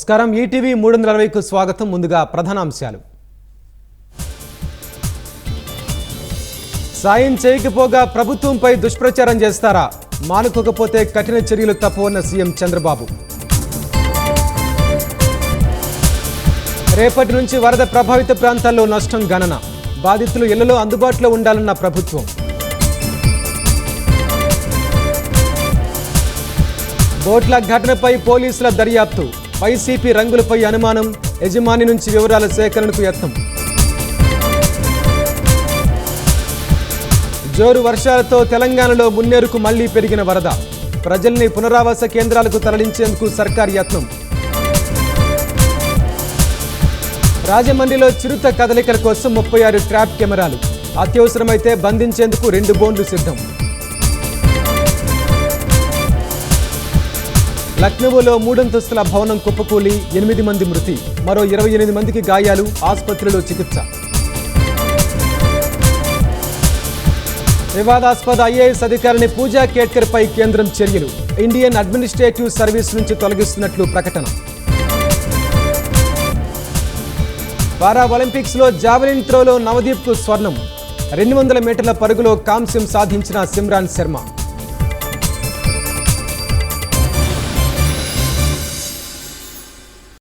నమస్కారం ఈటీవీ 360కు స్వాగతం. ముందుగా ప్రధానాంశాలు. సాయం చేయకపోగా ప్రభుత్వంపై దుష్ప్రచారం చేస్తారా? మానుకోకపోతే కఠిన చర్యలు తప్పవన్న సీఎం చంద్రబాబు. రేపటి నుంచి వరద ప్రభావిత ప్రాంతాల్లో నష్టం గణన. బాధితులు ఇళ్లలో అందుబాటులో ఉండాలన్న ప్రభుత్వం. బోట్ల ఘటనపై పోలీసుల దర్యాప్తు. వైసీపీ రంగులపై అనుమానం. యజమాని నుంచి వివరాల సేకరణకు యత్నం. జోరు వర్షాలతో తెలంగాణలో మున్నేరుకు మళ్లీ పెరిగిన వరద. ప్రజల్ని పునరావాస కేంద్రాలకు తరలించేందుకు సర్కార్ యత్నం. రాజమండ్రిలో చిరుత కదలికల కోసం 36 ట్రాప్ కెమెరాలు. అత్యవసరమైతే బంధించేందుకు 2 బోన్లు సిద్ధం. లక్నోలో 3 అంతస్తుల భవనం కుప్పకూలి 8 మంది మృతి. మరో 28 మందికి గాయాలు. ఆసుపత్రిలో చికిత్స. వివాదాస్పద ఐఏఎస్ అధికారిని పూజా కేట్కర్ పై కేంద్రం చర్యలు. ఇండియన్ అడ్మినిస్ట్రేటివ్ సర్వీస్ నుంచి తొలగిస్తున్నట్లు ప్రకటన. పారా ఒలింపిక్స్ లో జావెలిన్ త్రోలో నవదీప్కు స్వర్ణం. 200 మీటర్ల పరుగులో కాంస్యం సాధించిన సిమ్రాన్ శర్మ.